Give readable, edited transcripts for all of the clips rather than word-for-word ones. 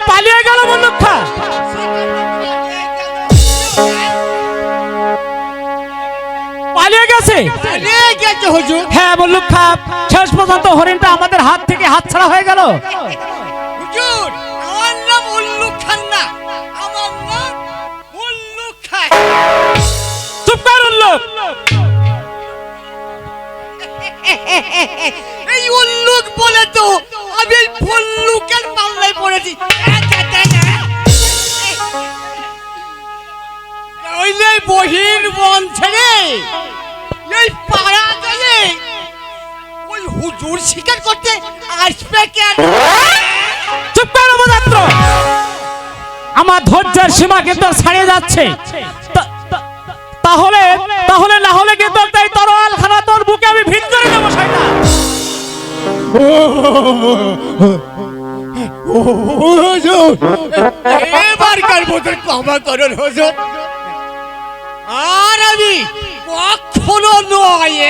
পালিয়ে গেল মুল্লুক খা। পালিয়ে গেছে হুজুর। হ্যাঁ মুল্লুক খা, শেষ পর্যন্ত হরিণটা আমাদের হাত থেকে হাতছাড়া হয়ে গেল। হুজুর, আমার নাম উল্লুক খান না, আমার নাম উল্লুক খান। চুপ কর উল্লুক। এই উল্লুক বলে তো আমি এই ভল্লুকের পাল্লায় পড়েছি। নইলে বহির বন ছেড়ে এই পাড়া গেলে ওই হুজুর শিকার করতে আসবে কেন? চুপ কর অবদাত্র। আমার ধৈর্যের সীমা কিন্তু ছাড়িয়ে যাচ্ছে। তাহলে তাহলে না হলে কিন্তু এই তরোয়াল খানা তোর বুকে আমি ভিত করে দেবো শয়তান। হুজুর, এবারকার মতন ক্ষমা করুন হুজুর, আর আমি কখনো নয়।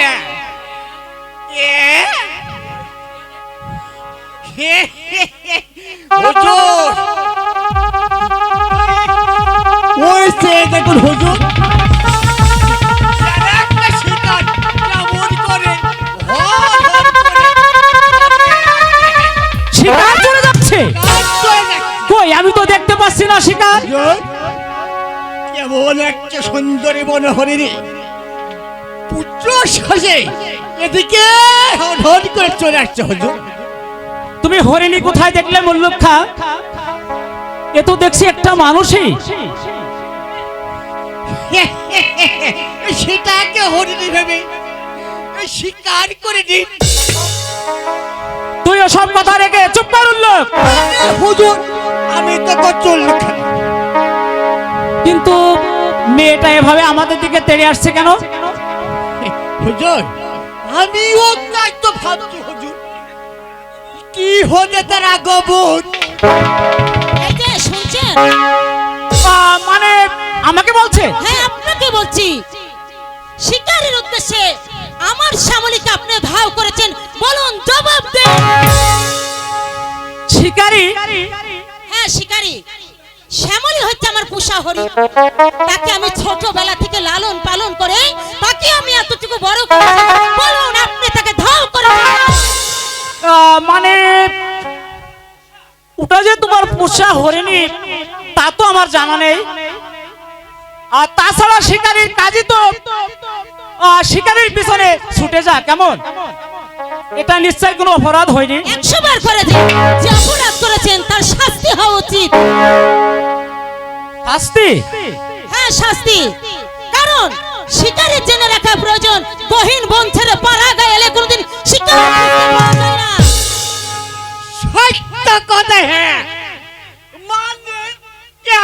হুজুর, ওই সে দেখুন হুজুর, একটা শিকার কেমন করে শিকার চলে যাচ্ছে। কই আমি তো দেখতে পাচ্ছি না শিকার। কেমন একটা সুন্দরী মনোহরিণী পুত্র সাজে এদিকে হঠাৎ করে চলে আসছে হুজুর। তুমি হরিণী কোথায় দেখলে মুল্লুক খা? এ তো দেখছি একটা মানুষই। সেটাকে হরিণী ভেবে শিকার করে দিন। তুই ওসব কথা রেখে চুপ কর উল্লুক। হুজুর, আমি তো চললুক। কিন্তু মেয়েটা এভাবে আমাদের দিকে তেড়ে আসছে কেন? হুজুর, আমিও তাই তো ভাবছি হুজুর, কি হলে তার আগমন। এই যে শুনছেন? মানে আমাকে বলছে? হ্যাঁ আপনাকে বলছি। শিকারের উদ্দেশ্যে আমার শ্যামলীকে আপনি ধাও করেছেন, বলুন জবাব দেন। শিকারী? হ্যাঁ শিকারী। শ্যামলী হচ্ছে আমার পোষা হরিণ। তাকে আমি ছোটবেলা থেকে লালন পালন করে তাকে আমি এতটুকু বড় করেছি। বলুন আপনি তাকে ধাও করেছেন। মানে ওটা যে তোমার পোষা হরিণী তা তো আমার জানা নেই। আর তাছাড়া শিকারীর কাজই তো শিকারীর পিছনে ছুটে যা, কেমন? এটা নিশ্চয় কোনো অপরাধ হয়নি। 100 বার করেছেন। যে অপরাধ করেছেন তার শাস্তি হওয়া উচিত। শাস্তি? হ্যাঁ শাস্তি। কারণ শিকারের জেনে রাখা প্রয়োজন, গহীন বন ছেড়ে পাড়া গায়ে এলে কোনোদিন শিকার করতে পারা যায় না। সত্য কথা। হ্যাঁ, মানে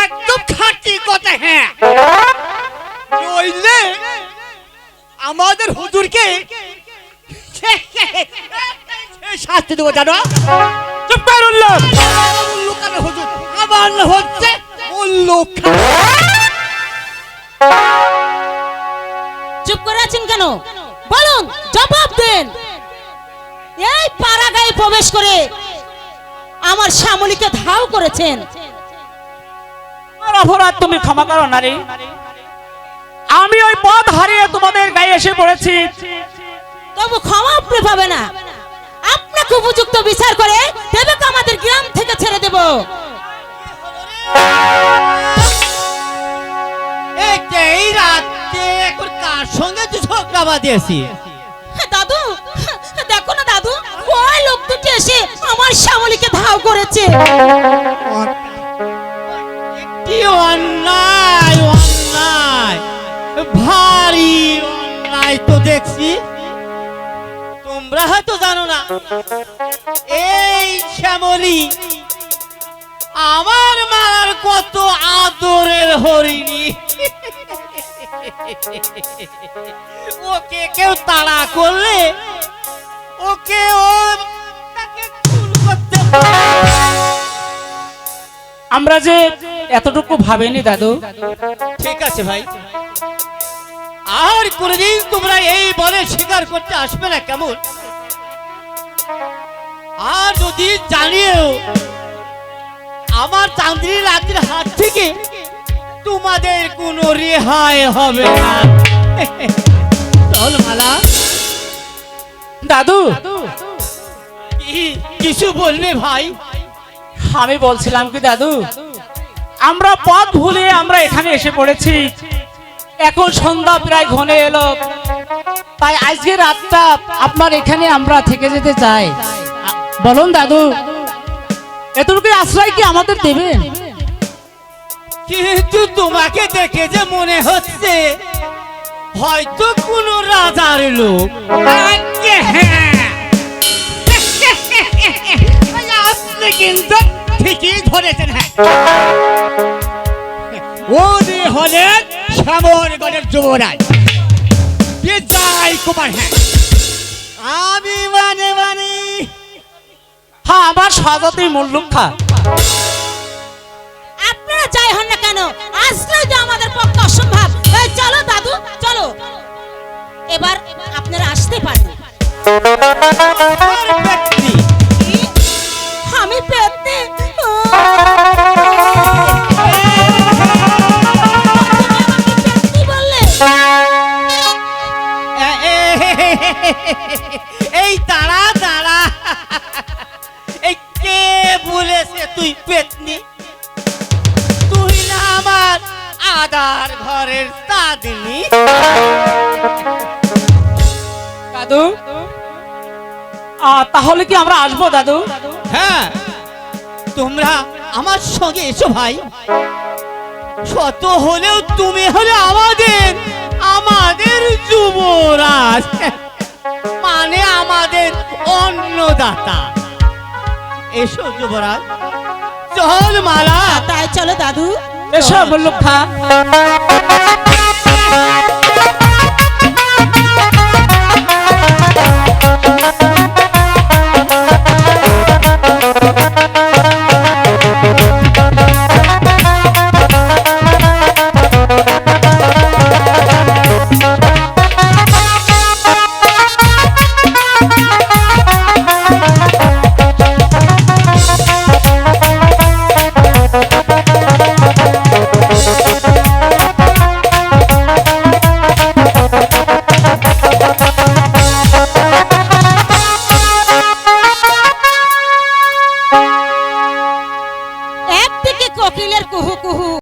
একদম খাঁটি কথা। হ্যাঁ, নইলে আমাদের হুজুরকে শাস্তি দেবো জানো। চুপ কর উল্লুক। উল্লুক কেন হুজুর? আমার নাম হচ্ছে উল্লুক খান। চুপ করে আছেন কেন? বলুন জবাব দেন। এই পাড়া গায়ে প্রবেশ করে আমার শ্যামলীকে ধাও করেছেন। আমার অপরাধ তুমি ক্ষমা করো নারী। আমি ওই পথ হারিয়ে তোমাদের গায়ে এসে পড়েছি। তবু ক্ষমা আপনি পাবে না। আপনাকে উপযুক্ত বিচার করে দেবকে আমাদের গ্রাম থেকে ছেড়ে দেব। এই রাতে এখন কার সঙ্গে তুই ঝগড়া বাঁধিয়েছি? দাদু দেখো না দাদু, ওই লোক দুটি এসে আমার শ্যামলীকে ধাও করেছে। কি অন্যায়, অন্যায়, ভারী অন্যায় তো দেখছি। তোমরা হয়তো জানো না, এই শ্যামলী আমার মার কত আদরের হরিণী। ওকে কেউ তাড়া করলে ওকে তাকে খুন করতে পারে। আমরা যে এতটুকু ভাবিনি দাদু। ঠিক আছে ভাই, আর কোনদিন তোমরা এই বলে শিকার করতে আসবে না, কেমন? আর যদি জানিও আমার চাঁদনি রাজ্যের হাত থেকে তোমাদের কোনো রেহাই হবে না। চল মালা। দাদু কিছু বলবে ভাই? আমি বলছিলাম কি দাদু, আমরা পথ ভুলে আমরা এখানে এসে পড়েছি, এখন সন্ধ্যা প্রায় ঘনে এলো, তাই আজকে রাতটা আপনার এখানে আমরা থেকে যেতে চাই। বলুন দাদু, এতটুকু আশ্রয় কি আমাদের দেবেন? কিন্তু তোমাকে দেখে যে মনে হচ্ছে হয়তো কোনো রাজার লোক। আজ্ঞে হ্যাঁ, আপনি কিন্তু ঠিকই ধরেছেন। হ্যাঁ, উনি হলেন শ্যামলগড়ের যুবরাজ বিজয় কুমার। হ্যাঁ, আমি মানে হ্যাঁ, আমার স্বজাতি মুল্লুক্ষা। আপনারা যাই হন না কেন, আশ্রয় তো আমাদের পক্ষে অসম্ভব। এই চলো দাদু, চলো, এবার আপনারা আসতে পারেন। আমি পেতে বললে এই তারা তারা, এই কে বলেছে তুই পেতনি? তুই না আমার আদার ঘরের চাঁদনি। দাদু তাহলে কি আমরা আসবো দাদু? হ্যাঁ, তোমরা আমার সঙ্গে এসো ভাই। শত হলেও তুমি হলে আমাদের যুবরাজ, মানে আমাদের অন্নদাতা। এসো যুবরাজ, চল মালা। তাই চলো দাদু। এসো মুল্লুক্ষা।